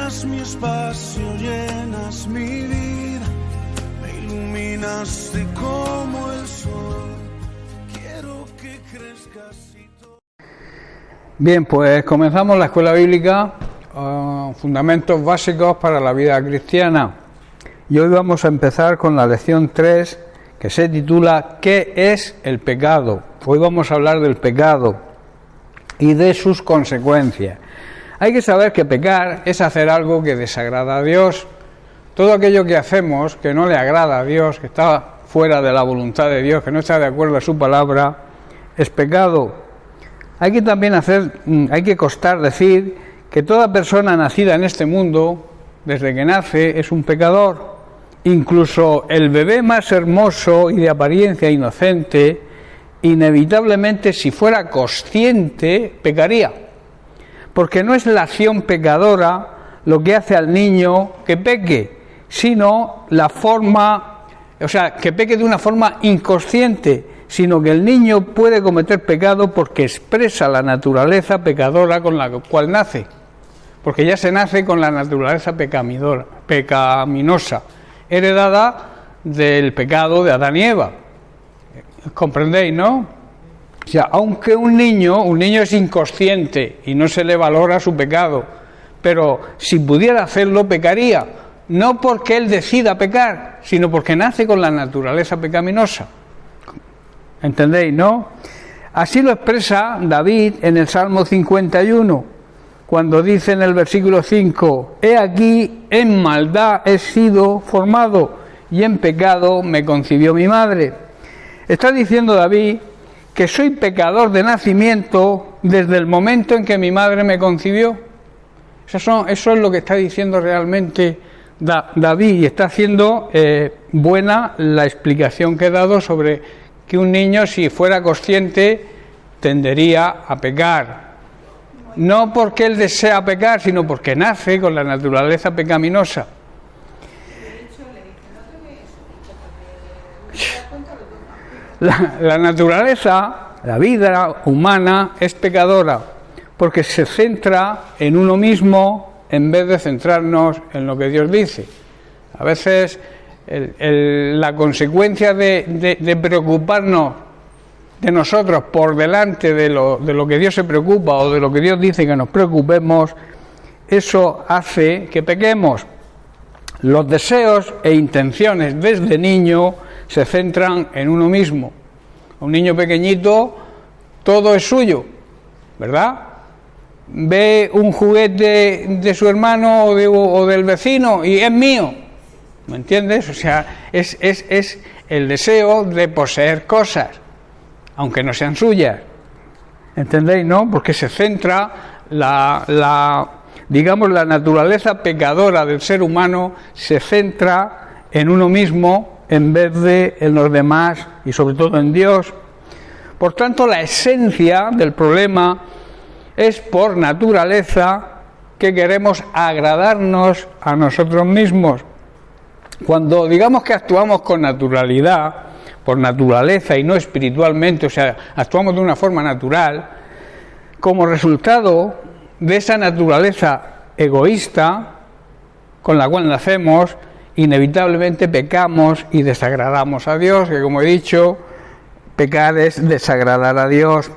llenas mi espacio, llenas mi vida, me iluminaste como el sol, quiero que crezcas y todo. Bien, pues comenzamos la escuela bíblica, fundamentos básicos para la vida cristiana. Y hoy vamos a empezar con la lección 3, que se titula ¿Qué es el pecado? Hoy vamos a hablar del pecado y de sus consecuencias. Hay que saber que pecar es hacer algo que desagrada a Dios. Todo aquello que hacemos que no le agrada a Dios, que está fuera de la voluntad de Dios, que no está de acuerdo a su palabra, es pecado. Hay que constar decir que toda persona nacida en este mundo, desde que nace, es un pecador. Incluso el bebé más hermoso y de apariencia inocente, inevitablemente, si fuera consciente, pecaría. Porque no es la acción pecadora lo que hace al niño que peque, sino que peque de una forma inconsciente, sino que el niño puede cometer pecado porque expresa la naturaleza pecadora con la cual nace. Porque ya se nace con la naturaleza pecaminosa, heredada del pecado de Adán y Eva. ¿Comprendéis, no? O sea, aunque un niño es inconsciente y no se le valora su pecado, pero si pudiera hacerlo, pecaría. No porque él decida pecar, sino porque nace con la naturaleza pecaminosa. ¿Entendéis, no? Así lo expresa David en el Salmo 51, cuando dice en el versículo 5, «He aquí, en maldad he sido formado, y en pecado me concibió mi madre». Está diciendo David que soy pecador de nacimiento desde el momento en que mi madre me concibió. Eso es lo que está diciendo realmente David, y está haciendo buena la explicación que he dado sobre que un niño, si fuera consciente, tendería a pecar. No porque él desea pecar, sino porque nace con la naturaleza pecaminosa. La naturaleza, la vida humana es pecadora porque se centra en uno mismo en vez de centrarnos en lo que Dios dice. A veces la consecuencia de preocuparnos de nosotros por delante de lo que Dios se preocupa o de lo que Dios dice que nos preocupemos, eso hace que pequemos. Los deseos e intenciones desde niño se centran en uno mismo. Un niño pequeñito, todo es suyo, ¿verdad? Ve un juguete de su hermano o del vecino y es mío, ¿me entiendes? O sea, es el deseo de poseer cosas, aunque no sean suyas, ¿entendéis, no? Porque se centra la naturaleza pecadora del ser humano se centra en uno mismo en vez de en los demás y sobre todo en Dios. Por tanto, la esencia del problema es por naturaleza que queremos agradarnos a nosotros mismos. Cuando digamos que actuamos con naturalidad, por naturaleza y no espiritualmente, o sea, actuamos de una forma natural, como resultado de esa naturaleza egoísta con la cual nacemos, inevitablemente pecamos y desagradamos a Dios, que como he dicho, pecar es desagradar a Dios.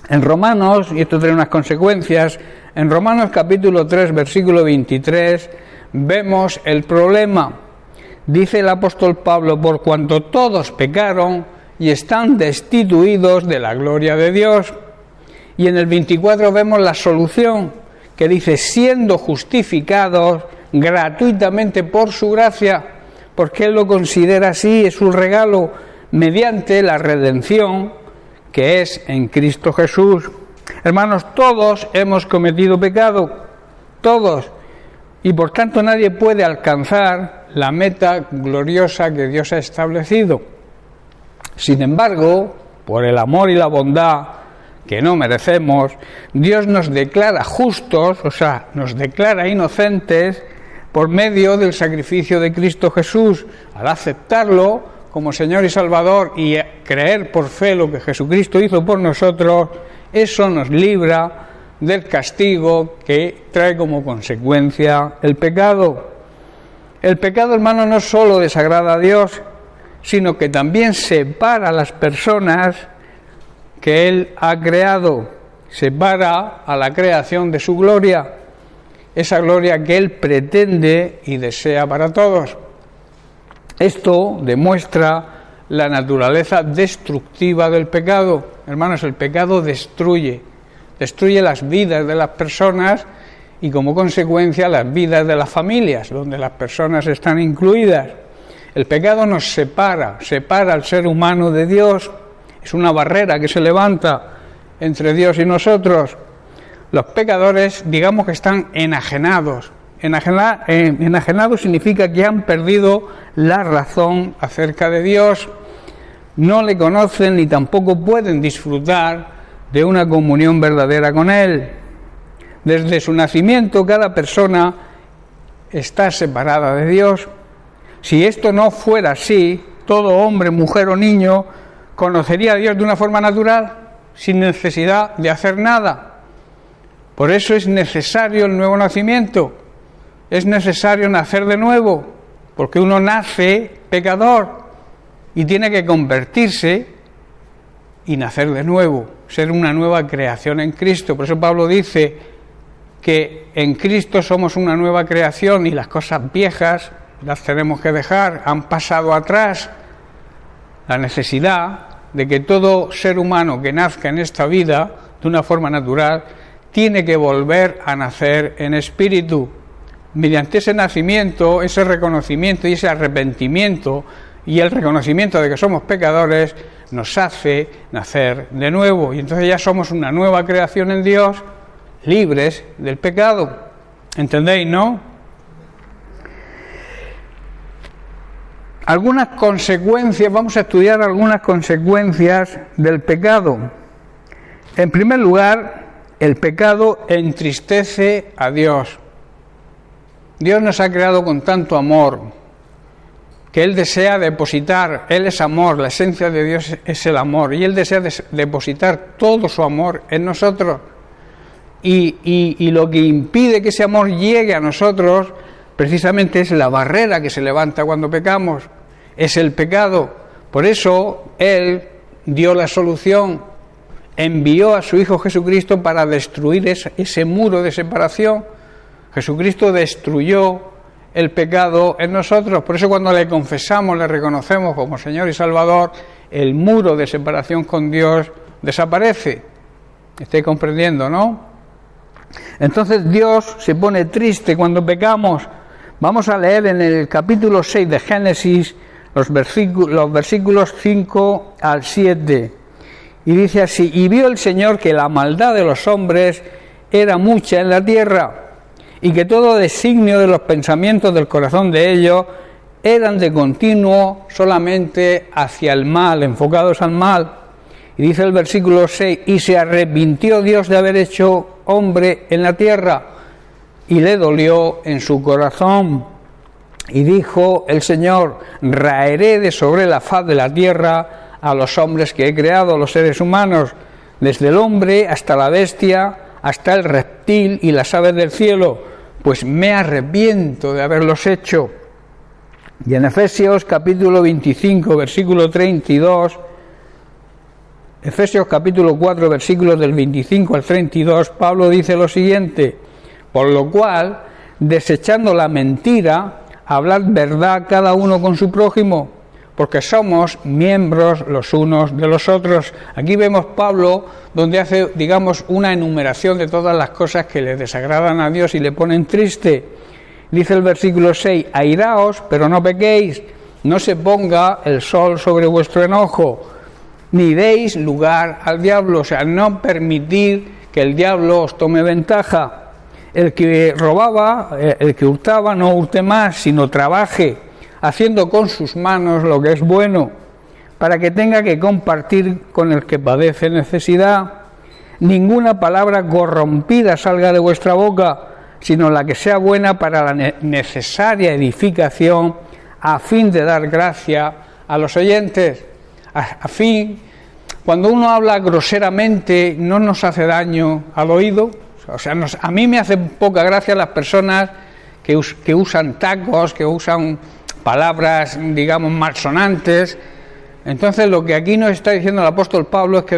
En Romanos, y esto tiene unas consecuencias, en Romanos capítulo 3, versículo 23, vemos el problema. Dice el apóstol Pablo, por cuanto todos pecaron y están destituidos de la gloria de Dios. Y en el 24 vemos la solución, que dice, siendo justificados gratuitamente por su gracia, porque Él lo considera así, es un regalo, mediante la redención que es en Cristo Jesús. Hermanos, todos hemos cometido pecado, todos, y por tanto nadie puede alcanzar la meta gloriosa que Dios ha establecido. Sin embargo, por el amor y la bondad que no merecemos, Dios nos declara justos, o sea, nos declara inocentes por medio del sacrificio de Cristo Jesús. Al aceptarlo como Señor y Salvador y creer por fe lo que Jesucristo hizo por nosotros, eso nos libra del castigo que trae como consecuencia el pecado. El pecado, hermano, no solo desagrada a Dios, sino que también separa a las personas que Él ha creado, separa a la creación de su gloria, esa gloria que Él pretende y desea para todos. Esto demuestra la naturaleza destructiva del pecado. Hermanos, el pecado destruye las vidas de las personas y como consecuencia las vidas de las familias, donde las personas están incluidas. El pecado nos separa al ser humano de Dios, es una barrera que se levanta entre Dios y nosotros. Los pecadores, digamos que están enajenados. Enajenados significa que han perdido la razón acerca de Dios, no le conocen ni tampoco pueden disfrutar de una comunión verdadera con Él. Desde su nacimiento cada persona está separada de Dios. Si esto no fuera así, todo hombre, mujer o niño conocería a Dios de una forma natural, sin necesidad de hacer nada. Por eso es necesario el nuevo nacimiento, es necesario nacer de nuevo, porque uno nace pecador y tiene que convertirse y nacer de nuevo, ser una nueva creación en Cristo. Por eso Pablo dice que en Cristo somos una nueva creación y las cosas viejas las tenemos que dejar, han pasado atrás. La necesidad de que todo ser humano que nazca en esta vida de una forma natural tiene que volver a nacer en espíritu. Mediante ese nacimiento, ese reconocimiento y ese arrepentimiento y el reconocimiento de que somos pecadores nos hace nacer de nuevo y entonces ya somos una nueva creación en Dios, libres del pecado. ¿Entendéis, no? Algunas consecuencias, vamos a estudiar algunas consecuencias del pecado. En primer lugar, el pecado entristece a Dios. Dios nos ha creado con tanto amor que Él desea depositar, Él es amor, la esencia de Dios es el amor, y Él desea depositar todo su amor en nosotros. Y lo que impide que ese amor llegue a nosotros precisamente es la barrera que se levanta cuando pecamos, es el pecado. Por eso Él dio la solución, envió a su Hijo Jesucristo para destruir ese muro de separación. Jesucristo destruyó el pecado en nosotros, por eso cuando le confesamos, le reconocemos como Señor y Salvador, el muro de separación con Dios desaparece. ¿Estáis comprendiendo, no? Entonces Dios se pone triste cuando pecamos. Vamos a leer en el capítulo 6 de Génesis los versículos 5 al 7. Y dice así: y vio el Señor que la maldad de los hombres era mucha en la tierra, y que todo designio de los pensamientos del corazón de ellos eran de continuo solamente hacia el mal, enfocados al mal. Y dice el versículo 6: y se arrepintió Dios de haber hecho hombre en la tierra, y le dolió en su corazón. Y dijo el Señor: raeré de sobre la faz de la tierra a los hombres que he creado, los seres humanos, desde el hombre hasta la bestia, hasta el reptil y las aves del cielo, pues me arrepiento de haberlos hecho. Y en Efesios capítulo 25, versículo 32, Efesios capítulo 4, versículos del 25 al 32, Pablo dice lo siguiente: por lo cual, desechando la mentira, hablad verdad cada uno con su prójimo, porque somos miembros los unos de los otros. Aquí vemos Pablo donde hace, digamos, una enumeración de todas las cosas que le desagradan a Dios y le ponen triste. Dice el versículo 6: airaos, pero no pequéis, no se ponga el sol sobre vuestro enojo, ni deis lugar al diablo, o sea, no permitir que el diablo os tome ventaja. El que robaba, el que hurtaba, no hurte más, sino trabaje, haciendo con sus manos lo que es bueno, para que tenga que compartir con el que padece necesidad. Ninguna palabra corrompida salga de vuestra boca, sino la que sea buena para la necesaria edificación, a fin de dar gracia a los oyentes. A fin, cuando uno habla groseramente, no nos hace daño al oído. O sea, a mí me hacen poca gracia las personas que usan tacos, que usan palabras, digamos, malsonantes. Entonces, lo que aquí nos está diciendo el apóstol Pablo es que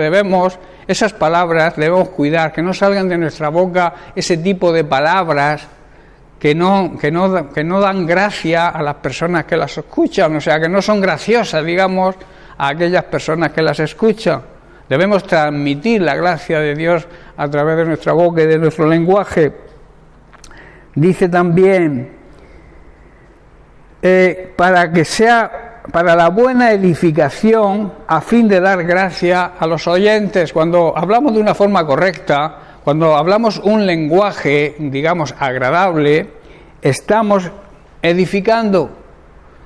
esas palabras debemos cuidar, que no salgan de nuestra boca ese tipo de palabras que no dan gracia a las personas que las escuchan, o sea, que no son graciosas, digamos, a aquellas personas que las escuchan. Debemos transmitir la gracia de Dios a través de nuestra boca y de nuestro lenguaje. Dice también, para la buena edificación, a fin de dar gracia a los oyentes. Cuando hablamos de una forma correcta, cuando hablamos un lenguaje, digamos, agradable, estamos edificando.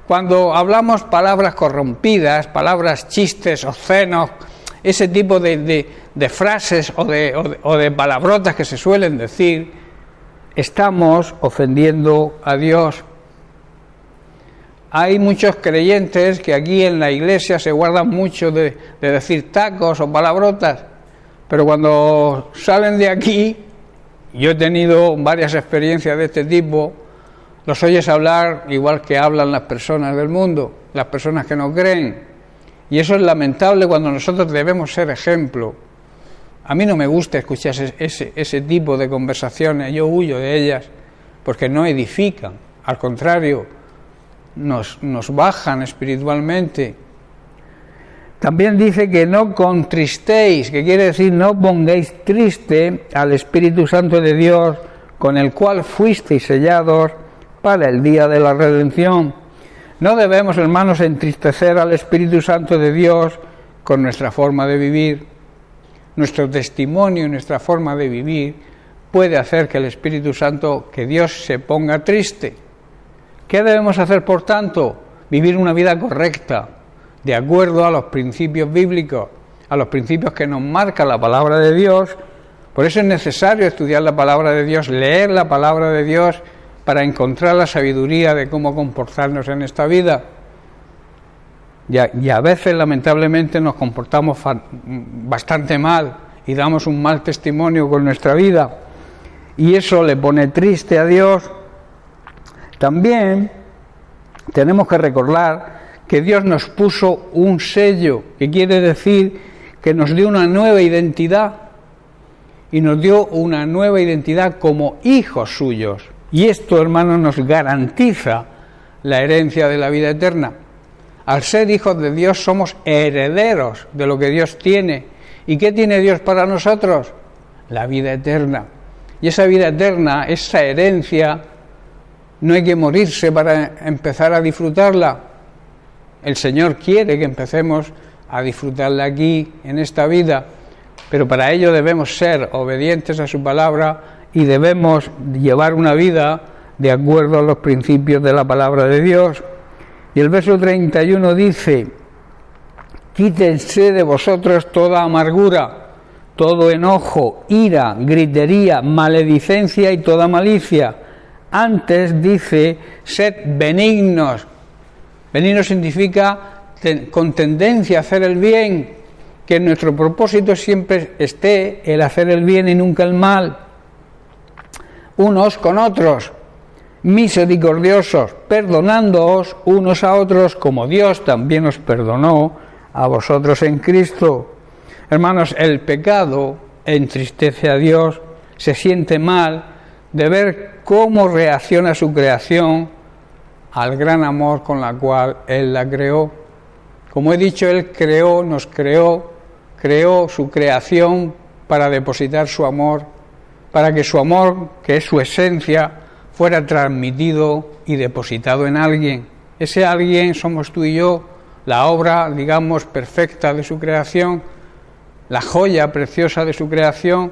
Cuando hablamos palabras corrompidas, palabras chistes, obscenos, ese tipo de frases o de palabrotas que se suelen decir, estamos ofendiendo a Dios. Hay muchos creyentes que aquí en la iglesia se guardan mucho de decir tacos o palabrotas, pero cuando salen de aquí, yo he tenido varias experiencias de este tipo, los oyes hablar igual que hablan las personas del mundo, las personas que no creen, y eso es lamentable cuando nosotros debemos ser ejemplo. A mí no me gusta escuchar ese tipo de conversaciones, yo huyo de ellas, porque no edifican, al contrario, nos bajan espiritualmente. También dice que no contristéis, que quiere decir no pongáis triste al Espíritu Santo de Dios, con el cual fuisteis sellados para el día de la redención. No debemos, hermanos, entristecer al Espíritu Santo de Dios con nuestra forma de vivir. Nuestro testimonio y nuestra forma de vivir puede hacer que el Espíritu Santo, que Dios se ponga triste. ¿Qué debemos hacer, por tanto? Vivir una vida correcta, de acuerdo a los principios bíblicos, a los principios que nos marca la palabra de Dios. Por eso es necesario estudiar la palabra de Dios, leer la palabra de Dios, para encontrar la sabiduría de cómo comportarnos en esta vida. Y a veces, lamentablemente, nos comportamos bastante mal y damos un mal testimonio con nuestra vida. Y eso le pone triste a Dios. También tenemos que recordar que Dios nos puso un sello, que quiere decir que nos dio una nueva identidad, y nos dio una nueva identidad como hijos suyos. Y esto, hermanos, nos garantiza la herencia de la vida eterna. Al ser hijos de Dios somos herederos de lo que Dios tiene. ¿Y qué tiene Dios para nosotros? La vida eterna. Y esa vida eterna, esa herencia, no hay que morirse para empezar a disfrutarla. El Señor quiere que empecemos a disfrutarla aquí, en esta vida, pero para ello debemos ser obedientes a su palabra y debemos llevar una vida de acuerdo a los principios de la palabra de Dios. Y el verso 31 dice: quítense de vosotros toda amargura, todo enojo, ira, gritería, maledicencia y toda malicia. Antes dice, sed benignos. Benigno significa con tendencia a hacer el bien, que en nuestro propósito siempre esté el hacer el bien y nunca el mal. Unos con otros, misericordiosos, perdonándoos unos a otros, como Dios también os perdonó a vosotros en Cristo. Hermanos, el pecado entristece a Dios, se siente mal de ver cómo reacciona su creación al gran amor con la cual Él la creó. Como he dicho, Él nos creó su creación para depositar su amor, para que su amor, que es su esencia, fuera transmitido y depositado en alguien. Ese alguien somos tú y yo, la obra, digamos, perfecta de su creación, la joya preciosa de su creación,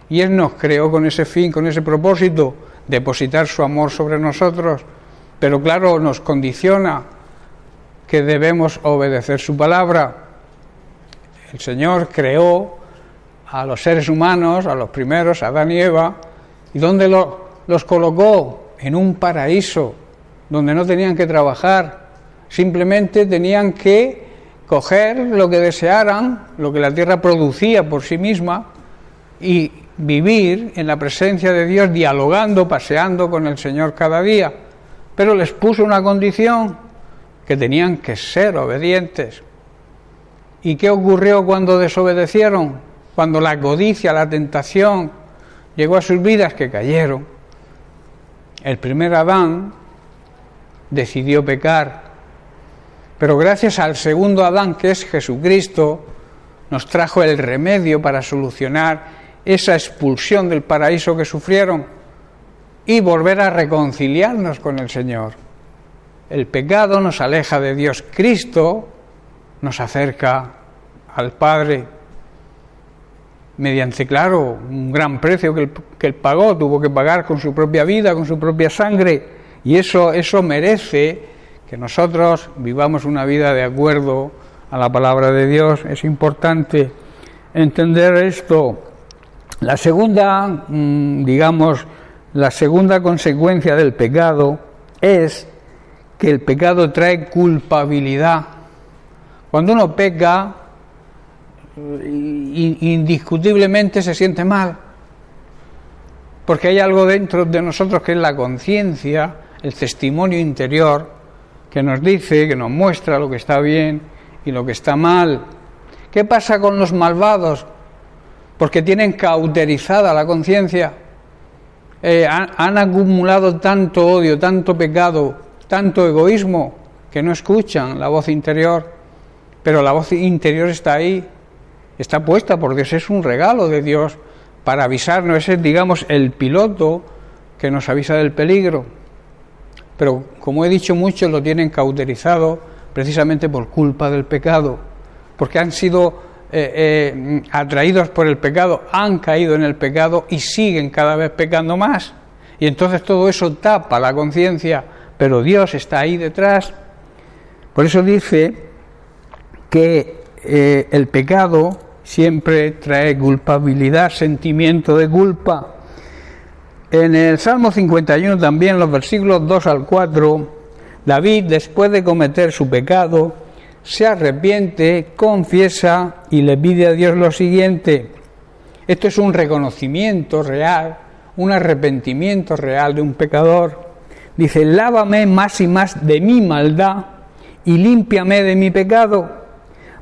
y Él nos creó con ese fin, con ese propósito, depositar su amor sobre nosotros, pero claro, nos condiciona que debemos obedecer su palabra. El Señor creó a los seres humanos, a los primeros, a Adán y Eva, ¿y dónde los colocó? En un paraíso, donde no tenían que trabajar, simplemente tenían que coger lo que desearan, lo que la tierra producía por sí misma, y vivir en la presencia de Dios, dialogando, paseando con el Señor cada día. Pero les puso una condición, que tenían que ser obedientes. ¿Y qué ocurrió cuando desobedecieron? Cuando la codicia, la tentación llegó a sus vidas, que cayeron. El primer Adán decidió pecar, pero gracias al segundo Adán, que es Jesucristo, nos trajo el remedio para solucionar esa expulsión del paraíso que sufrieron y volver a reconciliarnos con el Señor. El pecado nos aleja de Dios. Cristo nos acerca al Padre mediante, claro, un gran precio que él pagó, tuvo que pagar con su propia vida, con su propia sangre, y eso merece que nosotros vivamos una vida de acuerdo a la palabra de Dios. Es importante entender esto. La segunda, la segunda consecuencia del pecado es que el pecado trae culpabilidad. Cuando uno peca, indiscutiblemente se siente mal, porque hay algo dentro de nosotros que es la conciencia, el testimonio interior, que nos dice, que nos muestra lo que está bien y lo que está mal. ¿Qué pasa con los malvados? Porque tienen cauterizada la conciencia, han acumulado tanto odio, tanto pecado, tanto egoísmo, que no escuchan la voz interior. Pero la voz interior está ahí, está puesta por Dios, es un regalo de Dios para avisarnos, es, el piloto que nos avisa del peligro. Pero, como he dicho, muchos lo tienen cauterizado precisamente por culpa del pecado, porque han sido atraídos por el pecado, han caído en el pecado y siguen cada vez pecando más. Y entonces todo eso tapa la conciencia, pero Dios está ahí detrás. Por eso dice que el pecado siempre trae culpabilidad, sentimiento de culpa. En el Salmo 51 también, los versículos 2 al 4, David, después de cometer su pecado, se arrepiente, confiesa y le pide a Dios lo siguiente. Esto es un reconocimiento real, un arrepentimiento real de un pecador. Dice: lávame más y más de mi maldad y límpiame de mi pecado,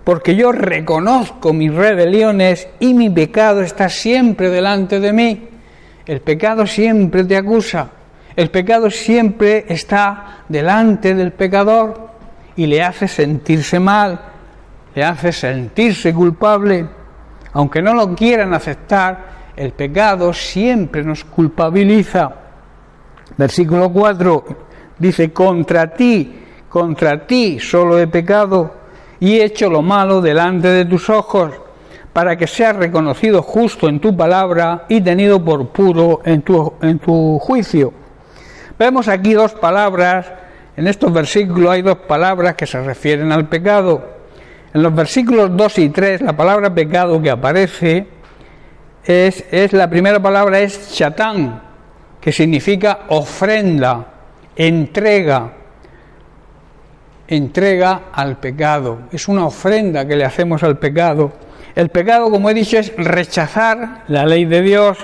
porque yo reconozco mis rebeliones y mi pecado está siempre delante de mí. El pecado siempre te acusa, el pecado siempre está delante del pecador y le hace sentirse mal, le hace sentirse culpable. Aunque no lo quieran aceptar, el pecado siempre nos culpabiliza. Versículo 4 dice: contra ti solo he pecado y he hecho lo malo delante de tus ojos, para que seas reconocido justo en tu palabra y tenido por puro en tu juicio. Vemos aquí dos palabras, en estos versículos hay dos palabras que se refieren al pecado. En los versículos 2 y 3, la palabra pecado que aparece es la primera palabra es chatán, que significa ofrenda, entrega al pecado. Es una ofrenda que le hacemos al pecado. El pecado, como he dicho, es rechazar la ley de Dios,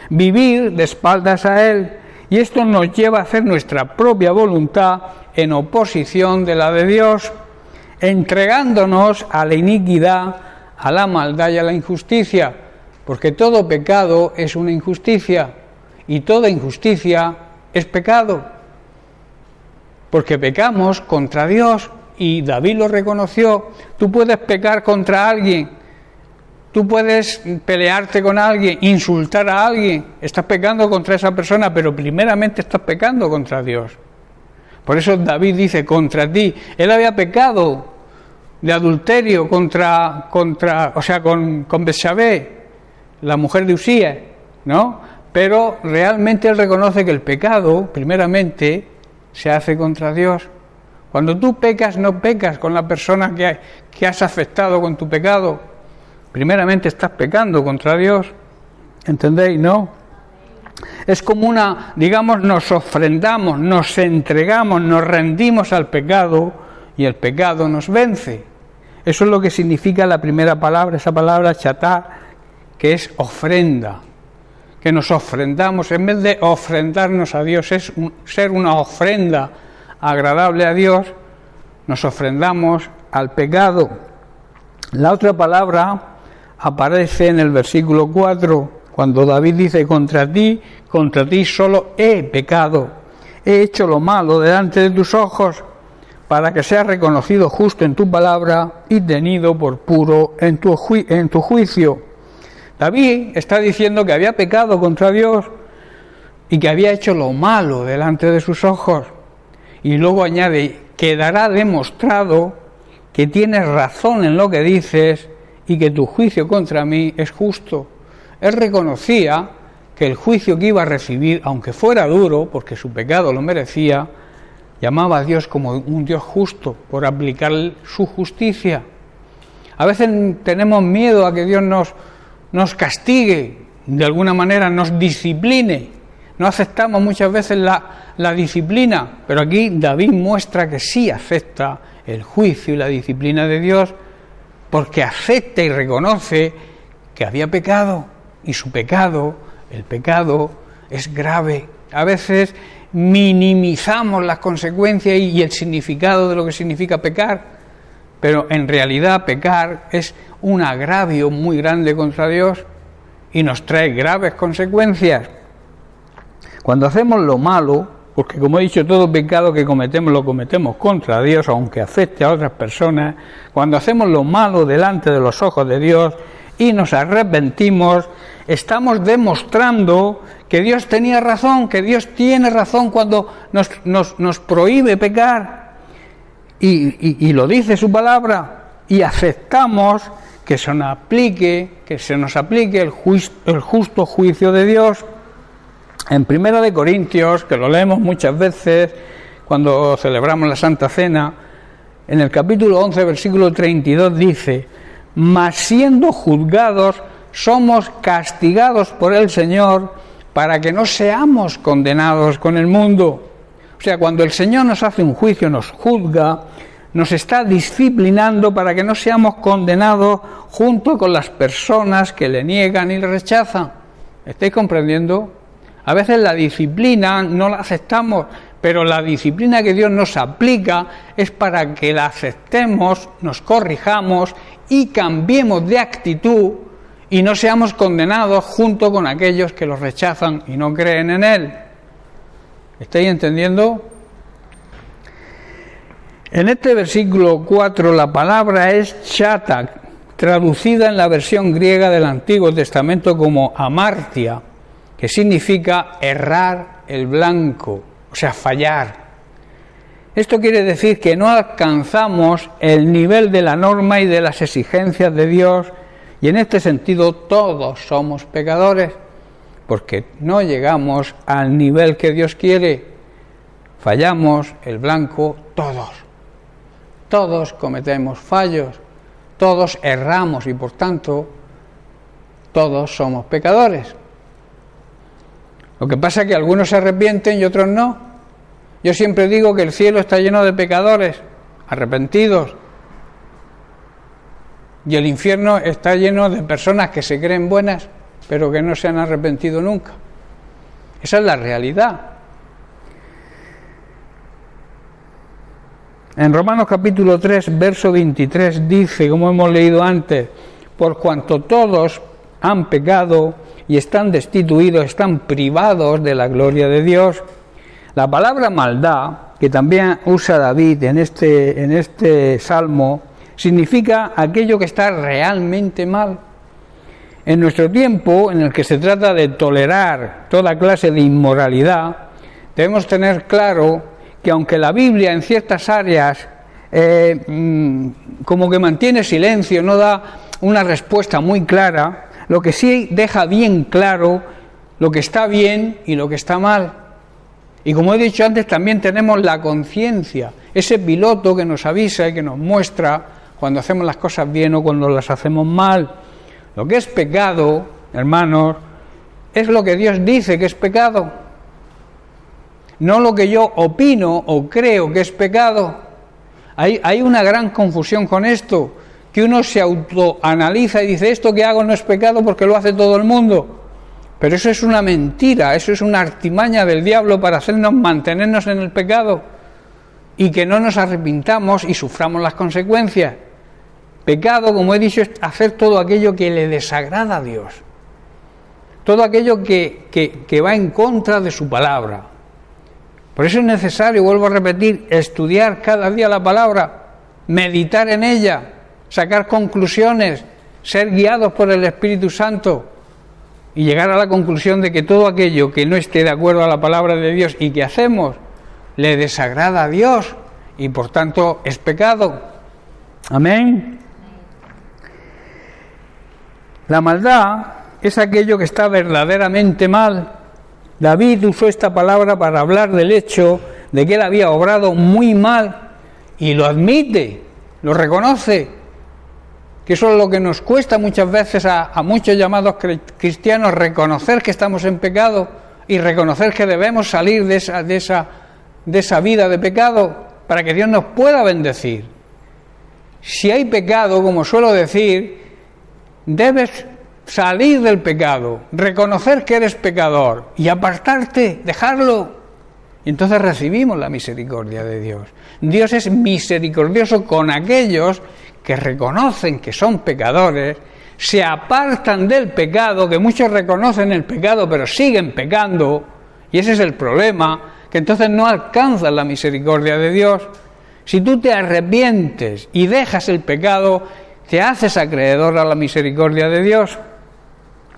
vivir de espaldas a Él, y esto nos lleva a hacer nuestra propia voluntad en oposición de la de Dios, entregándonos a la iniquidad, a la maldad y a la injusticia, porque todo pecado es una injusticia, y toda injusticia es pecado, porque pecamos contra Dios, y David lo reconoció. Tú puedes pecar contra alguien, tú puedes pelearte con alguien, insultar a alguien, estás pecando contra esa persona, pero primeramente estás pecando contra Dios. Por eso David dice: contra ti. Él había pecado de adulterio con Betsabé, la mujer de Usías, ¿no? Pero realmente él reconoce que el pecado, primeramente, se hace contra Dios. Cuando tú pecas, no pecas con la persona que has afectado con tu pecado. Primeramente estás pecando contra Dios. ¿Entendéis, no? Es como nos ofrendamos, nos entregamos, nos rendimos al pecado y el pecado nos vence. Eso es lo que significa la primera palabra, esa palabra chatá, que es ofrenda. que nos ofrendamos, en vez de ofrendarnos a Dios, ser una ofrenda agradable a Dios, nos ofrendamos al pecado. La otra palabra aparece en el versículo 4, cuando David dice: contra ti solo he pecado, he hecho lo malo delante de tus ojos, para que seas reconocido justo en tu palabra y tenido por puro en tu juicio. David está diciendo que había pecado contra Dios y que había hecho lo malo delante de sus ojos. Y luego añade: quedará demostrado que tienes razón en lo que dices y que tu juicio contra mí es justo. Él reconocía que el juicio que iba a recibir, aunque fuera duro, porque su pecado lo merecía, llamaba a Dios como un Dios justo por aplicar su justicia. A veces tenemos miedo a que Dios nos castigue, de alguna manera nos discipline. No aceptamos muchas veces la disciplina, pero aquí David muestra que sí acepta el juicio y la disciplina de Dios, porque acepta y reconoce que había pecado, y su pecado, el pecado, es grave. A veces minimizamos las consecuencias y el significado de lo que significa pecar, pero en realidad pecar es un agravio muy grande contra Dios y nos trae graves consecuencias. Cuando hacemos lo malo, porque como he dicho, todo pecado que cometemos lo cometemos contra Dios, aunque afecte a otras personas, cuando hacemos lo malo delante de los ojos de Dios y nos arrepentimos, estamos demostrando que Dios tenía razón, que Dios tiene razón cuando nos prohíbe pecar, y lo dice su palabra, y aceptamos que se nos aplique el justo juicio de Dios. En 1 Corintios, que lo leemos muchas veces cuando celebramos la Santa Cena, en el capítulo 11, versículo 32 dice: mas siendo juzgados, somos castigados por el Señor para que no seamos condenados con el mundo. O sea, cuando el Señor nos hace un juicio, nos juzga, nos está disciplinando para que no seamos condenados junto con las personas que le niegan y le rechazan. ¿Estáis comprendiendo? A veces la disciplina no la aceptamos, pero la disciplina que Dios nos aplica es para que la aceptemos, nos corrijamos y cambiemos de actitud y no seamos condenados junto con aquellos que los rechazan y no creen en Él. ¿Estáis entendiendo? En este versículo 4 la palabra es chata, traducida en la versión griega del Antiguo Testamento como amartia, que significa errar el blanco, o sea, fallar. Esto quiere decir que no alcanzamos el nivel de la norma y de las exigencias de Dios, y en este sentido todos somos pecadores, porque no llegamos al nivel que Dios quiere. Fallamos el blanco todos. Todos cometemos fallos, todos erramos y por tanto todos somos pecadores. Lo que pasa es que algunos se arrepienten y otros no. Yo siempre digo que el cielo está lleno de pecadores arrepentidos y el infierno está lleno de personas que se creen buenas pero que no se han arrepentido nunca. Esa es la realidad. En Romanos capítulo 3, verso 23 dice, como hemos leído antes: por cuanto todos han pecado y están destituidos, están privados de la gloria de Dios. La palabra maldad, que también usa David en este salmo, significa aquello que está realmente mal. En nuestro tiempo, en el que se trata de tolerar toda clase de inmoralidad, debemos tener claro que aunque la Biblia en ciertas áreas como que mantiene silencio, no da una respuesta muy clara, lo que sí deja bien claro lo que está bien y lo que está mal. Y como he dicho antes, también tenemos la conciencia, ese piloto que nos avisa y que nos muestra cuando hacemos las cosas bien o cuando las hacemos mal. Lo que es pecado, hermanos, es lo que Dios dice que es pecado, no lo que yo opino o creo que es pecado. Hay una gran confusión con esto, que uno se autoanaliza y dice: esto que hago no es pecado porque lo hace todo el mundo. Pero eso es una mentira, eso es una artimaña del diablo para hacernos mantenernos en el pecado y que no nos arrepintamos y suframos las consecuencias. Pecado, como he dicho, es hacer todo aquello que le desagrada a Dios, todo aquello que va en contra de su palabra. Por eso es necesario, vuelvo a repetir, estudiar cada día la palabra, meditar en ella, sacar conclusiones, ser guiados por el Espíritu Santo y llegar a la conclusión de que todo aquello que no esté de acuerdo a la palabra de Dios y que hacemos le desagrada a Dios y por tanto es pecado. Amén. La maldad es aquello que está verdaderamente mal. David usó esta palabra para hablar del hecho de que él había obrado muy mal y lo admite, lo reconoce. Que eso es lo que nos cuesta muchas veces a muchos llamados cristianos, reconocer que estamos en pecado y reconocer que debemos salir de esa vida de pecado para que Dios nos pueda bendecir. Si hay pecado, como suelo decir, debes salir del pecado, reconocer que eres pecador y apartarte, dejarlo. Y entonces recibimos la misericordia de Dios. Dios es misericordioso con aquellos que reconocen que son pecadores, se apartan del pecado, que muchos reconocen el pecado pero siguen pecando, y ese es el problema, que entonces no alcanzan la misericordia de Dios. Si tú te arrepientes y dejas el pecado, te haces acreedor a la misericordia de Dios.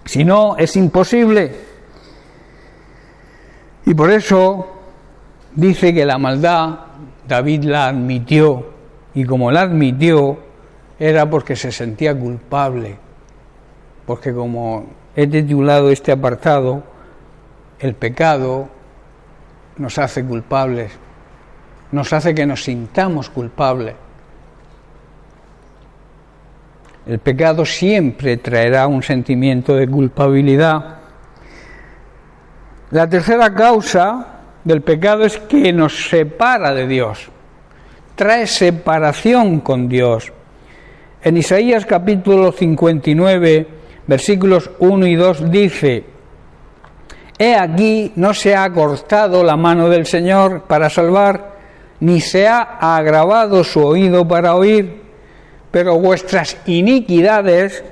Si no, es imposible. Y por eso dice que la maldad David la admitió, y como la admitió era porque se sentía culpable, porque como he titulado este apartado, el pecado nos hace culpables, nos hace que nos sintamos culpables. El pecado siempre traerá un sentimiento de culpabilidad. La tercera causa del pecado es que nos separa de Dios, trae separación con Dios. En Isaías capítulo 59, versículos 1 y 2 dice: He aquí, no se ha cortado la mano del Señor para salvar, ni se ha agravado su oído para oír, pero vuestras iniquidades,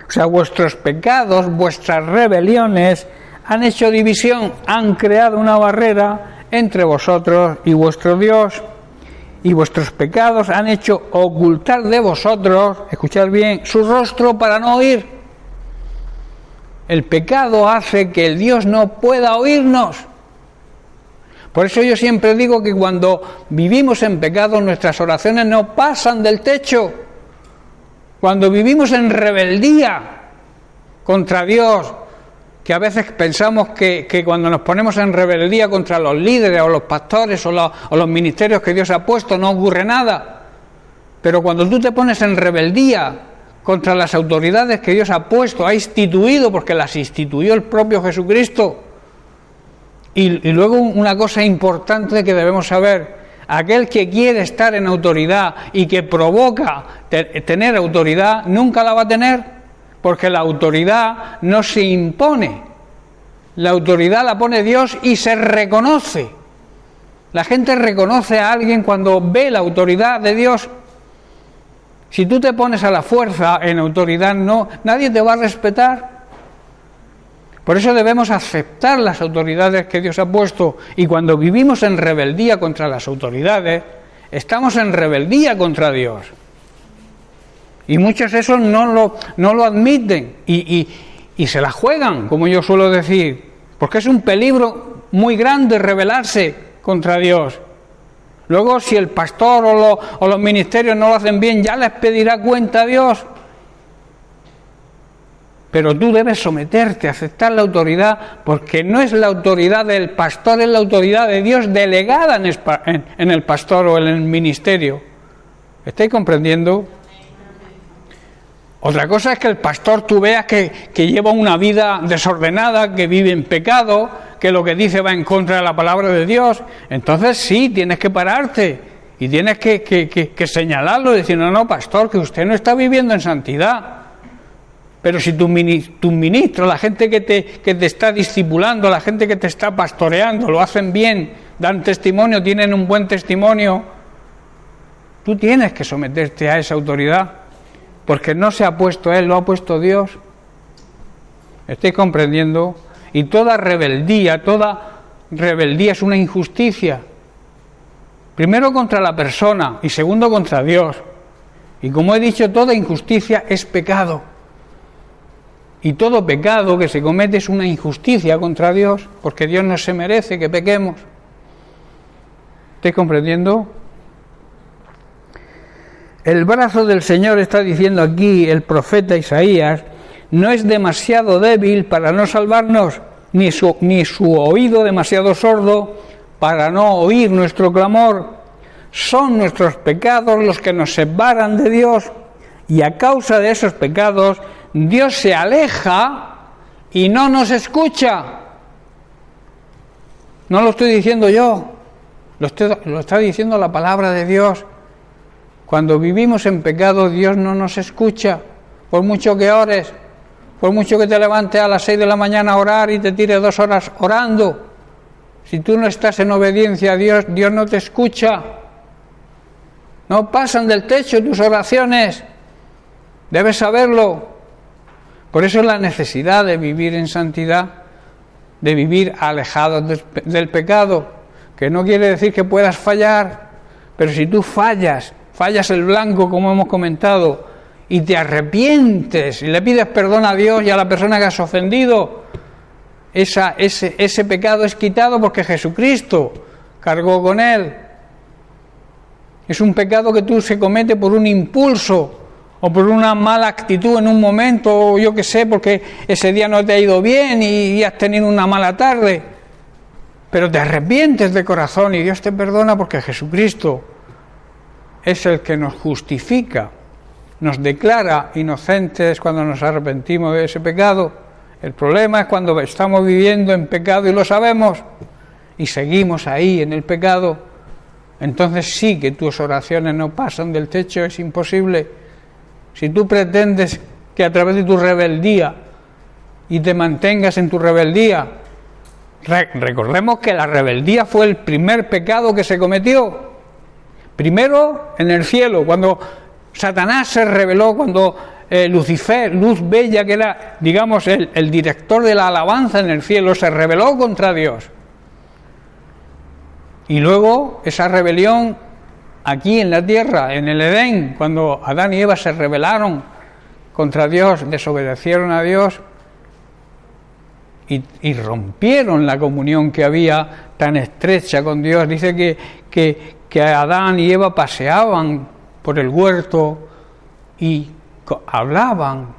o sea, vuestros pecados, vuestras rebeliones, han hecho división, han creado una barrera entre vosotros y vuestro Dios, y vuestros pecados han hecho ocultar de vosotros, escuchad bien, su rostro para no oír. El pecado hace que el Dios no pueda oírnos. Por eso yo siempre digo que cuando vivimos en pecado, nuestras oraciones no pasan del techo. Cuando vivimos en rebeldía contra Dios, que a veces pensamos que cuando nos ponemos en rebeldía contra los líderes o los pastores o los ministerios que Dios ha puesto no ocurre nada. Pero cuando tú te pones en rebeldía contra las autoridades que Dios ha puesto, ha instituido, porque las instituyó el propio Jesucristo. Y luego una cosa importante que debemos saber: aquel que quiere estar en autoridad y que provoca tener autoridad, nunca la va a tener. Porque la autoridad no se impone, la autoridad la pone Dios y se reconoce. La gente reconoce a alguien cuando ve la autoridad de Dios. Si tú te pones a la fuerza en autoridad, nadie te va a respetar. Por eso debemos aceptar las autoridades que Dios ha puesto, y cuando vivimos en rebeldía contra las autoridades, estamos en rebeldía contra Dios. Y muchos eso no lo admiten y se la juegan, como yo suelo decir, porque es un peligro muy grande rebelarse contra Dios. Luego, si el pastor o los ministerios no lo hacen bien, ya les pedirá cuenta a Dios. Pero tú debes someterte, aceptar la autoridad, porque no es la autoridad del pastor, es la autoridad de Dios delegada en el pastor o en el ministerio. ¿Estáis comprendiendo? Otra cosa es que el pastor tú veas que lleva una vida desordenada, que vive en pecado, que lo que dice va en contra de la palabra de Dios. Entonces sí, tienes que pararte y tienes que señalarlo y decir: no, pastor, que usted no está viviendo en santidad. Pero si tus ministros, la gente que te está discipulando, la gente que te está pastoreando, lo hacen bien, dan testimonio, tienen un buen testimonio, tú tienes que someterte a esa autoridad, porque no se ha puesto él, lo ha puesto Dios. ¿Estáis comprendiendo? Y toda rebeldía es una injusticia. Primero contra la persona y segundo contra Dios. Y como he dicho, toda injusticia es pecado. Y todo pecado que se comete es una injusticia contra Dios, porque Dios no se merece que pequemos. ¿Estáis comprendiendo? El brazo del Señor, está diciendo aquí el profeta Isaías, no es demasiado débil para no salvarnos, ni su oído demasiado sordo para no oír nuestro clamor. Son nuestros pecados los que nos separan de Dios, y a causa de esos pecados Dios se aleja y no nos escucha. No lo estoy diciendo yo, lo está diciendo la palabra de Dios. Cuando vivimos en pecado, Dios no nos escucha, por mucho que ores, por mucho que te levantes a las 6 de la mañana a orar y te tires 2 horas orando. Si tú no estás en obediencia a Dios, Dios no te escucha. No pasan del techo tus oraciones. Debes saberlo. Por eso es la necesidad de vivir en santidad, de vivir alejados del pecado, que no quiere decir que puedas fallar, pero si tú fallas el blanco, como hemos comentado, y te arrepientes y le pides perdón a Dios y a la persona que has ofendido, ese pecado es quitado porque Jesucristo cargó con él. Es un pecado que se comete por un impulso o por una mala actitud en un momento, o yo qué sé, porque ese día no te ha ido bien y has tenido una mala tarde, pero te arrepientes de corazón y Dios te perdona porque Jesucristo es el que nos justifica, nos declara inocentes cuando nos arrepentimos de ese pecado. El problema es cuando estamos viviendo en pecado y lo sabemos y seguimos ahí en el pecado. Entonces sí que tus oraciones no pasan del techo, es imposible. Si tú pretendes que a través de tu rebeldía y te mantengas en tu rebeldía, recordemos que la rebeldía fue el primer pecado que se cometió. Primero en el cielo, cuando Satanás se rebeló, cuando Lucifer, luz bella, que era, digamos, el director de la alabanza en el cielo, se rebeló contra Dios. Y luego esa rebelión aquí en la tierra, en el Edén, cuando Adán y Eva se rebelaron contra Dios, desobedecieron a Dios y rompieron la comunión que había tan estrecha con Dios. Dice que Adán y Eva paseaban por el huerto y hablaban,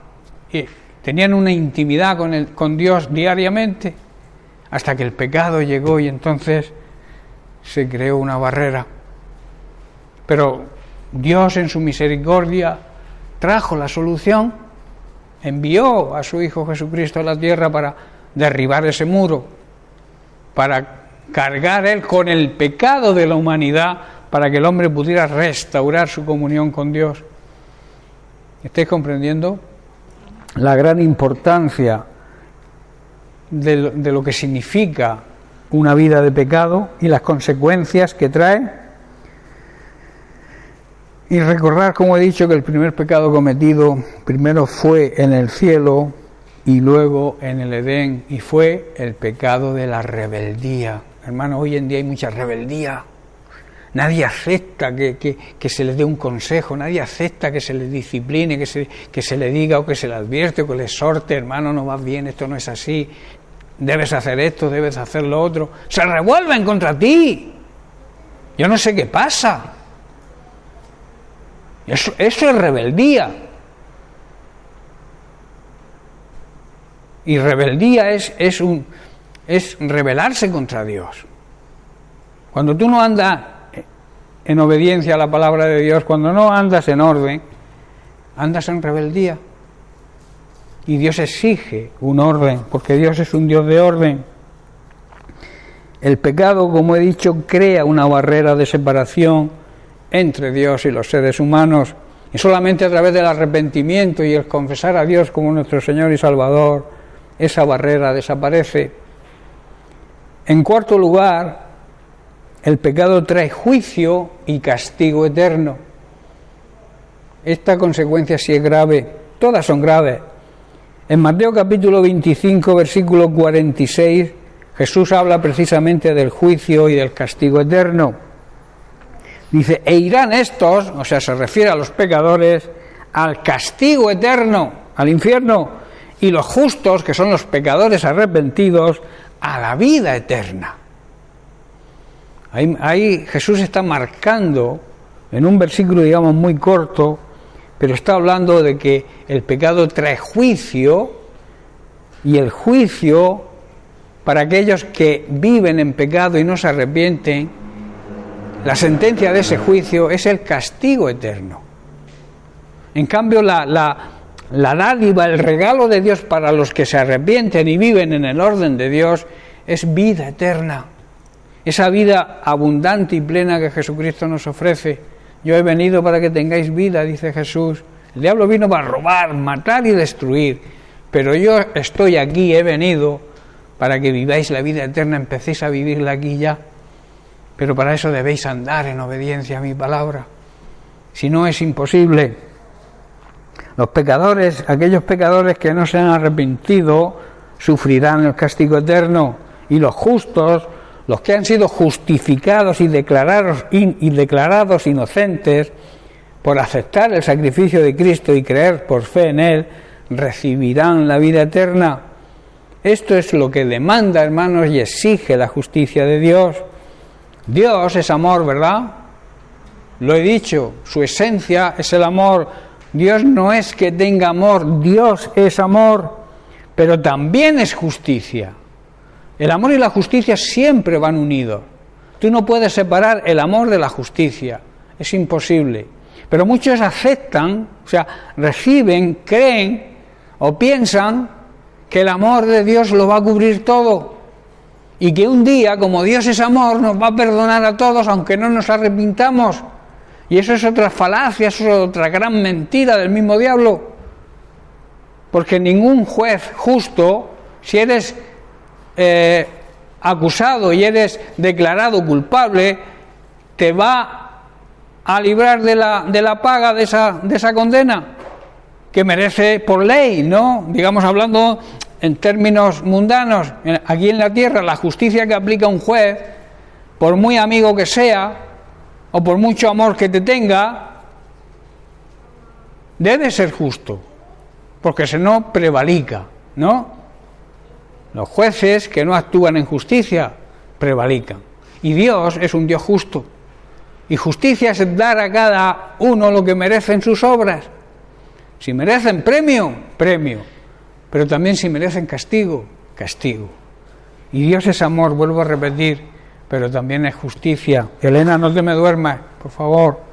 y tenían una intimidad con Dios diariamente, hasta que el pecado llegó y entonces se creó una barrera. Pero Dios en su misericordia trajo la solución, envió a su Hijo Jesucristo a la tierra para derribar ese muro, para cargar Él con el pecado de la humanidad, para que el hombre pudiera restaurar su comunión con Dios. ¿Estáis comprendiendo la gran importancia de lo que significa una vida de pecado y las consecuencias que trae? Y recordar, como he dicho, que el primer pecado cometido primero fue en el cielo y luego en el Edén, y fue el pecado de la rebeldía. Hermano, hoy en día hay mucha rebeldía. Nadie acepta que se le dé un consejo, nadie acepta que se le discipline, que se le diga o que se le advierte o que le exhorte: hermano, no vas bien, esto no es así, debes hacer esto, debes hacer lo otro. Se revuelven contra ti. Yo no sé qué pasa. Eso es rebeldía. Y rebeldía es rebelarse contra Dios. Cuando tú no andas en obediencia a la palabra de Dios, cuando no andas en orden, andas en rebeldía. Y Dios exige un orden, porque Dios es un Dios de orden. El pecado, como he dicho, crea una barrera de separación entre Dios y los seres humanos, Y solamente a través del arrepentimiento y el confesar a Dios como nuestro Señor y Salvador, esa barrera desaparece. En cuarto lugar, el pecado trae juicio y castigo eterno. Esta consecuencia sí es grave, todas son graves. En Mateo capítulo 25, versículo 46, Jesús habla precisamente del juicio y del castigo eterno. Dice, e irán estos, o sea, se refiere a los pecadores, al castigo eterno, al infierno, y los justos, que son los pecadores arrepentidos, a la vida eterna. Ahí Jesús está marcando, en un versículo, digamos, muy corto, pero está hablando de que el pecado trae juicio, y el juicio, para aquellos que viven en pecado y no se arrepienten, la sentencia de ese juicio es el castigo eterno. En cambio, la dádiva, el regalo de Dios para los que se arrepienten y viven en el orden de Dios, es vida eterna. Esa vida abundante y plena que Jesucristo nos ofrece. Yo he venido para que tengáis vida, dice Jesús. El diablo vino para robar, matar y destruir. Pero yo estoy aquí, he venido para que viváis la vida eterna, empecéis a vivirla aquí ya. Pero para eso debéis andar en obediencia a mi palabra. Si no, es imposible. Los pecadores, aquellos pecadores que no se han arrepentido, sufrirán el castigo eterno. Y los justos, los que han sido justificados y declarados inocentes por aceptar el sacrificio de Cristo y creer por fe en Él, recibirán la vida eterna. Esto es lo que demanda, hermanos, y exige la justicia de Dios. Dios es amor, ¿verdad? Lo he dicho, su esencia es el amor. Dios no es que tenga amor, Dios es amor, pero también es justicia. El amor y la justicia siempre van unidos. Tú no puedes separar el amor de la justicia, es imposible. Pero muchos aceptan, o sea, reciben, creen o piensan que el amor de Dios lo va a cubrir todo. Y que un día, como Dios es amor, nos va a perdonar a todos, aunque no nos arrepintamos. Y eso es otra falacia, eso es otra gran mentira del mismo diablo. Porque ningún juez justo, si eres acusado y eres declarado culpable, te va a librar de la paga de esa condena que merece por ley, ¿no? Digamos, hablando en términos mundanos, aquí en la tierra, la justicia que aplica un juez, por muy amigo que sea, o por mucho amor que te tenga, debe ser justo, porque si no, prevalica, ¿no? Los jueces que no actúan en justicia, prevalican. Y Dios es un Dios justo. Y justicia es dar a cada uno lo que merecen sus obras. Si merecen premio, premio. Pero también si merecen castigo, castigo. Y Dios es amor, vuelvo a repetir, pero también es justicia. Elena, no te me duermas, por favor.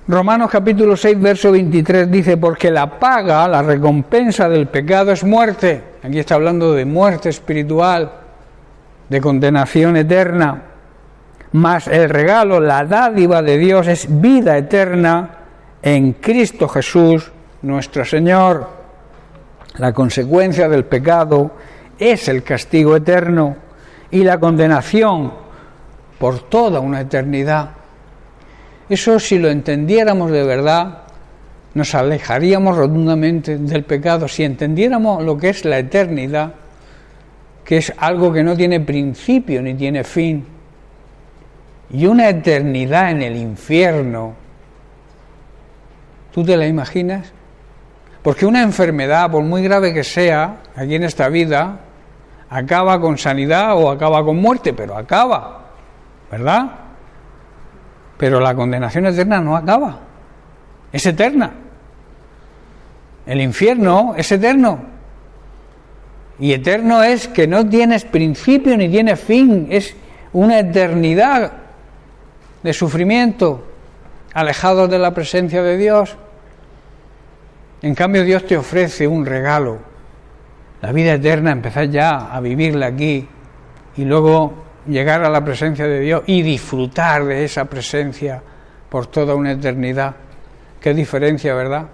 Romanos capítulo 6, verso 23 dice, porque la paga, la recompensa del pecado es muerte. Aquí está hablando de muerte espiritual, de condenación eterna. Mas el regalo, la dádiva de Dios es vida eterna en Cristo Jesús, nuestro Señor. La consecuencia del pecado es el castigo eterno y la condenación por toda una eternidad. Eso, si lo entendiéramos de verdad, nos alejaríamos rotundamente del pecado. Si entendiéramos lo que es la eternidad, que es algo que no tiene principio ni tiene fin, y una eternidad en el infierno, ¿tú te la imaginas? Porque una enfermedad, por muy grave que sea, aquí en esta vida, acaba con sanidad o acaba con muerte, pero acaba, ¿verdad? Pero la condenación eterna no acaba, es eterna. El infierno es eterno. Y eterno es que no tienes principio ni tiene fin, es una eternidad de sufrimiento, alejados de la presencia de Dios. En cambio, Dios te ofrece un regalo, la vida eterna, empezar ya a vivirla aquí y luego llegar a la presencia de Dios y disfrutar de esa presencia por toda una eternidad. Qué diferencia, ¿verdad?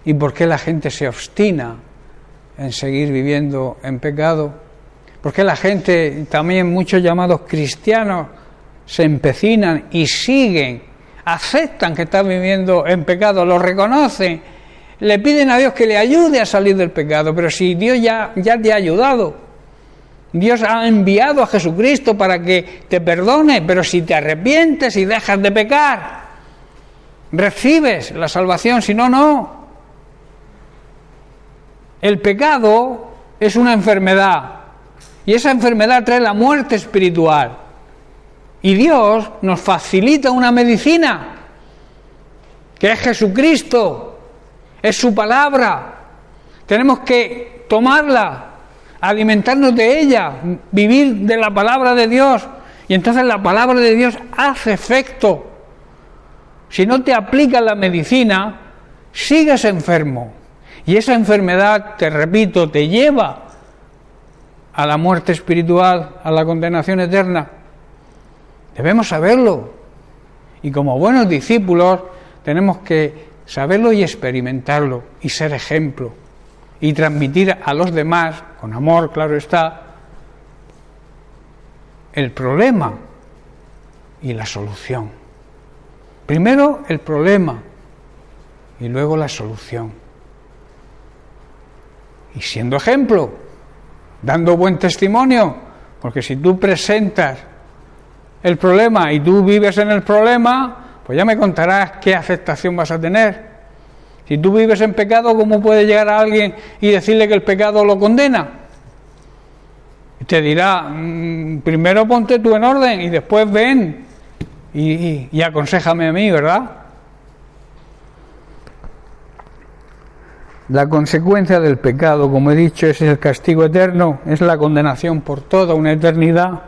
¿Y por qué la gente se obstina en seguir viviendo en pecado? ¿Por qué la gente, también muchos llamados cristianos, se empecinan y siguen, aceptan que están viviendo en pecado, lo reconocen, le piden a Dios que le ayude a salir del pecado? Pero si Dios ya te ha ayudado, Dios ha enviado a Jesucristo para que te perdone, pero si te arrepientes y dejas de pecar, recibes la salvación, si no, no. El pecado es una enfermedad y esa enfermedad trae la muerte espiritual. Y Dios nos facilita una medicina, que es Jesucristo, es su palabra. Tenemos que tomarla, alimentarnos de ella, vivir de la palabra de Dios, y entonces la palabra de Dios hace efecto. Si no te aplicas la medicina, sigues enfermo, y esa enfermedad, te repito, te lleva a la muerte espiritual, a la condenación eterna. Debemos saberlo, y como buenos discípulos tenemos que saberlo y experimentarlo, y ser ejemplo, y transmitir a los demás, con amor, claro está, el problema y la solución. Primero el problema y luego la solución. Y siendo ejemplo, dando buen testimonio, porque si tú presentas el problema y tú vives en el problema, pues ya me contarás qué aceptación vas a tener. Si tú vives en pecado, ¿cómo puede llegar a alguien y decirle que el pecado lo condena? Te dirá, primero ponte tú en orden y después ven y aconséjame a mí, ¿verdad? La consecuencia del pecado, como he dicho, es el castigo eterno, es la condenación por toda una eternidad,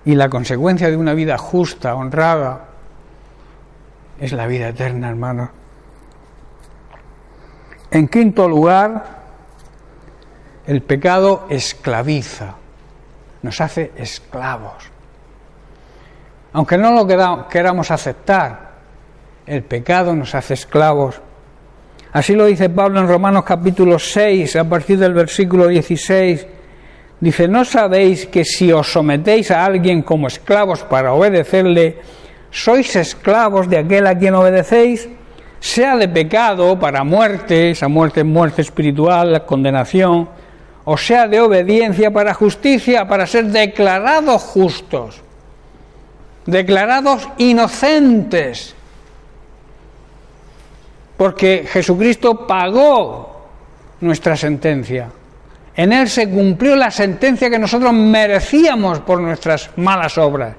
y la consecuencia de una vida justa, honrada, es la vida eterna, hermanos. En quinto lugar, el pecado esclaviza, nos hace esclavos. Aunque no lo queramos aceptar, el pecado nos hace esclavos. Así lo dice Pablo en Romanos capítulo 6, a partir del versículo 16. Dice: ¿no sabéis que si os sometéis a alguien como esclavos para obedecerle, sois esclavos de aquel a quien obedecéis? Sea de pecado para muerte, esa muerte es muerte espiritual, la condenación, o sea de obediencia para justicia, para ser declarados justos, declarados inocentes, porque Jesucristo pagó nuestra sentencia. En Él se cumplió la sentencia que nosotros merecíamos por nuestras malas obras.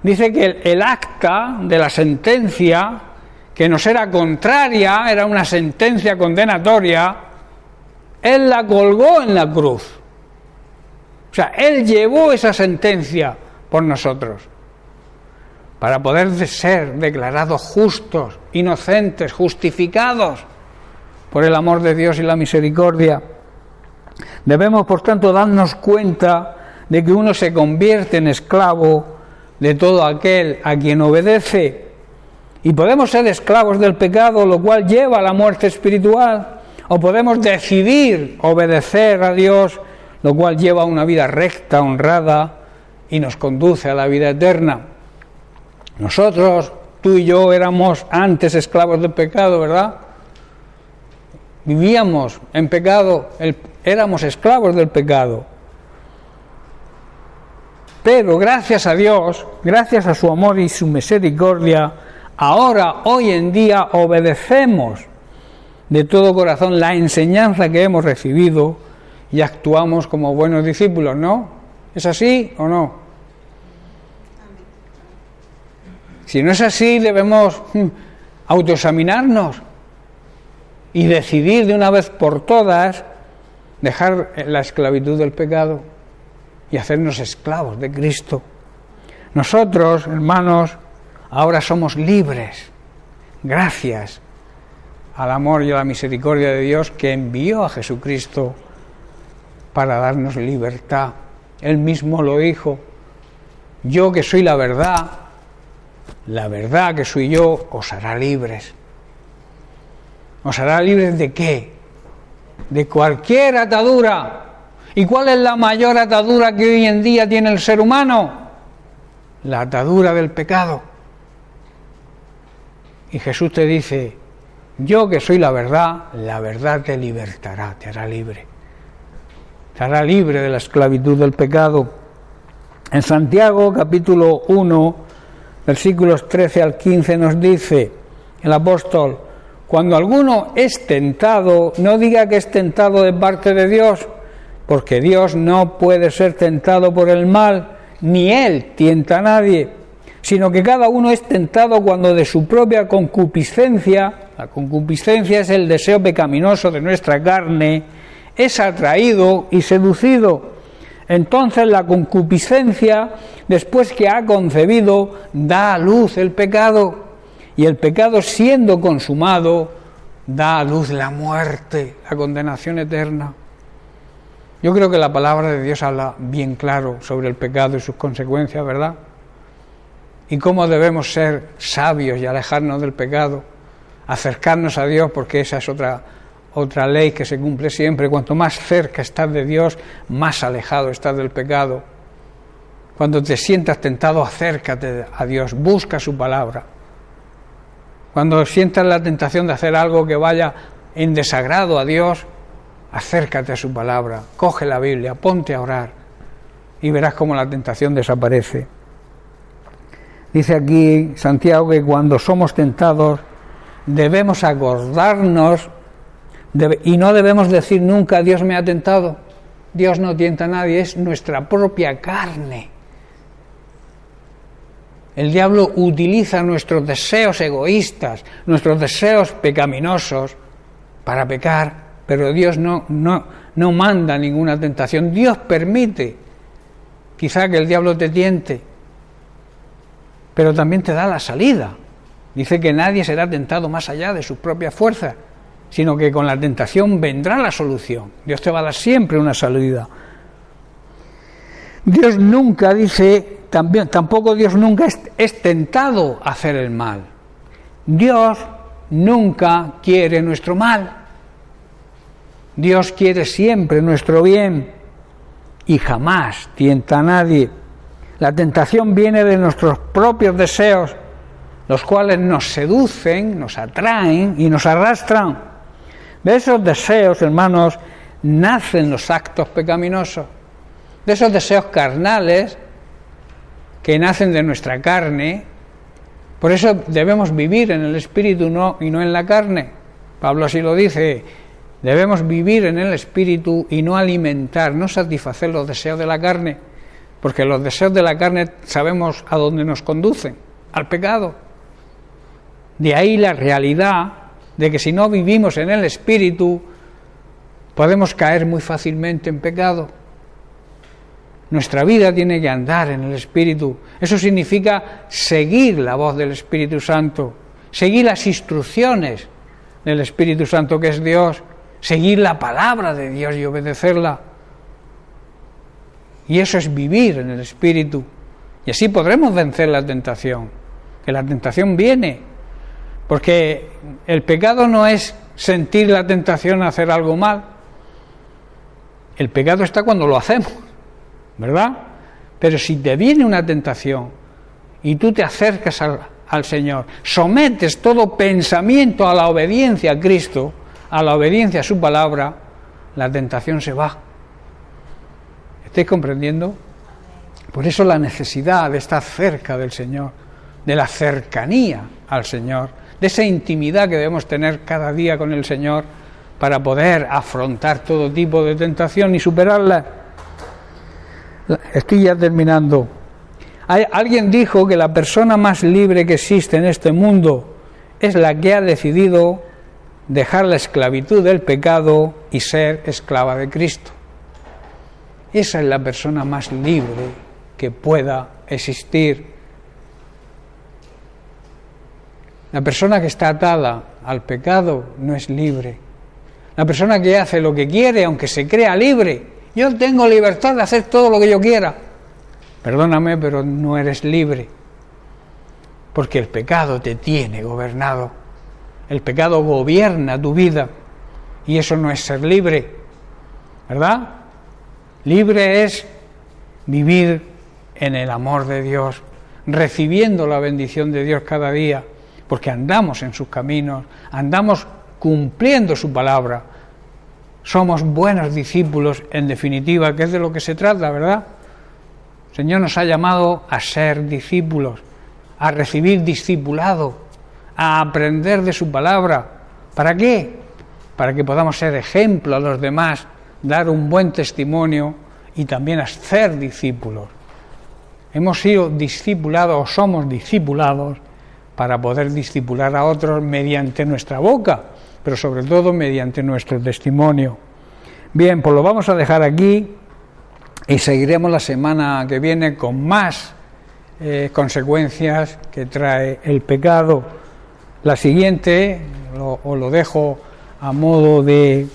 Dice que el acta de la sentencia, que nos era contraria, era una sentencia condenatoria, Él la colgó en la cruz. O sea, Él llevó esa sentencia por nosotros, para poder ser declarados justos, inocentes, justificados por el amor de Dios y la misericordia. Debemos, por tanto, darnos cuenta de que uno se convierte en esclavo de todo aquel a quien obedece, y podemos ser esclavos del pecado, lo cual lleva a la muerte espiritual, o podemos decidir obedecer a Dios, lo cual lleva a una vida recta, honrada, y nos conduce a la vida eterna. Nosotros, tú y yo, éramos antes esclavos del pecado, ¿verdad? Vivíamos en pecado, éramos esclavos del pecado. Pero gracias a Dios, gracias a su amor y su misericordia, ahora, hoy en día, obedecemos de todo corazón la enseñanza que hemos recibido y actuamos como buenos discípulos, ¿no? ¿Es así o no? Si no es así, debemos autoexaminarnos y decidir de una vez por todas dejar la esclavitud del pecado y hacernos esclavos de Cristo. Nosotros, hermanos, ahora somos libres, gracias al amor y a la misericordia de Dios, que envió a Jesucristo para darnos libertad. Él mismo lo dijo: yo que soy la verdad que soy yo, os hará libres. ¿Os hará libres de qué? De cualquier atadura. ¿Y cuál es la mayor atadura que hoy en día tiene el ser humano? La atadura del pecado. Y Jesús te dice: yo que soy la verdad te libertará, te hará libre. Te hará libre de la esclavitud del pecado. En Santiago, capítulo 1, versículos 13 al 15, nos dice el apóstol: cuando alguno es tentado, no diga que es tentado de parte de Dios, porque Dios no puede ser tentado por el mal, ni Él tienta a nadie, sino que cada uno es tentado cuando de su propia concupiscencia, la concupiscencia es el deseo pecaminoso de nuestra carne, es atraído y seducido. Entonces la concupiscencia, después que ha concebido, da a luz el pecado, y el pecado, siendo consumado, da a luz la muerte, la condenación eterna. Yo creo que la palabra de Dios habla bien claro sobre el pecado y sus consecuencias, ¿verdad? Y cómo debemos ser sabios y alejarnos del pecado, acercarnos a Dios, porque esa es otra ley que se cumple siempre. Cuanto más cerca estás de Dios, más alejado estás del pecado. Cuando te sientas tentado, acércate a Dios, busca su palabra. Cuando sientas la tentación de hacer algo que vaya en desagrado a Dios, acércate a su palabra, coge la Biblia, ponte a orar y verás cómo la tentación desaparece. Dice aquí Santiago que cuando somos tentados debemos acordarnos y no debemos decir nunca: Dios me ha tentado. Dios no tienta a nadie, es nuestra propia carne. El diablo utiliza nuestros deseos egoístas, nuestros deseos pecaminosos para pecar, pero Dios no manda ninguna tentación. Dios permite quizá que el diablo te tiente, pero también te da la salida. Dice que nadie será tentado más allá de sus propias fuerzas, sino que con la tentación vendrá la solución. Dios te va a dar siempre una salida. Dios nunca tampoco Dios nunca es tentado a hacer el mal. Dios nunca quiere nuestro mal. Dios quiere siempre nuestro bien y jamás tienta a nadie. La tentación viene de nuestros propios deseos, los cuales nos seducen, nos atraen y nos arrastran. De esos deseos, hermanos, nacen los actos pecaminosos. De esos deseos carnales que nacen de nuestra carne. Por eso debemos vivir en el Espíritu y no en la carne. Pablo así lo dice: debemos vivir en el Espíritu y no alimentar, no satisfacer los deseos de la carne, porque los deseos de la carne sabemos a dónde nos conducen, al pecado. De ahí la realidad de que si no vivimos en el Espíritu, podemos caer muy fácilmente en pecado. Nuestra vida tiene que andar en el Espíritu. Eso significa seguir la voz del Espíritu Santo, seguir las instrucciones del Espíritu Santo, que es Dios, seguir la palabra de Dios y obedecerla. Y eso es vivir en el Espíritu. Y así podremos vencer la tentación. Que la tentación viene, porque el pecado no es sentir la tentación a hacer algo mal. El pecado está cuando lo hacemos, ¿verdad? Pero si te viene una tentación y tú te acercas al Señor, sometes todo pensamiento a la obediencia a Cristo, a la obediencia a su palabra, la tentación se va. ¿Estáis comprendiendo? Por eso la necesidad de estar cerca del Señor, de la cercanía al Señor, de esa intimidad que debemos tener cada día con el Señor para poder afrontar todo tipo de tentación y superarla. Estoy ya terminando. Alguien dijo que la persona más libre que existe en este mundo es la que ha decidido dejar la esclavitud del pecado y ser esclava de Cristo. Esa es la persona más libre que pueda existir. La persona que está atada al pecado no es libre. La persona que hace lo que quiere, aunque se crea libre, Yo tengo libertad de hacer todo lo que yo quiera. Perdóname, pero no eres libre. Porque el pecado te tiene gobernado. El pecado gobierna tu vida. Y eso no es ser libre. ¿Verdad? Libre es vivir en el amor de Dios, recibiendo la bendición de Dios cada día, porque andamos en sus caminos, andamos cumpliendo su palabra. Somos buenos discípulos, en definitiva, que es de lo que se trata, ¿verdad? El Señor nos ha llamado a ser discípulos, a recibir discipulado, a aprender de su palabra. ¿Para qué? Para que podamos ser ejemplo a los demás, dar un buen testimonio y también hacer discípulos. Hemos sido discipulados o somos discipulados para poder discipular a otros mediante nuestra boca, pero sobre todo mediante nuestro testimonio. Bien, pues lo vamos a dejar aquí y seguiremos la semana que viene con más consecuencias que trae el pecado. La siguiente, os lo dejo a modo de...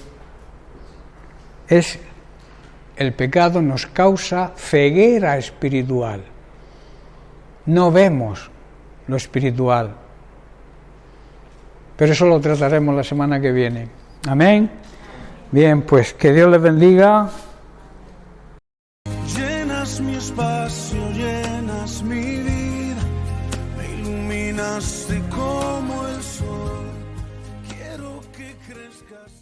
el pecado nos causa ceguera espiritual. No vemos lo espiritual. Pero eso lo trataremos la semana que viene. Amén. Bien, pues que Dios les bendiga. Llenas mi espacio, llenas mi vida, me iluminaste como el sol. Quiero que crezcas.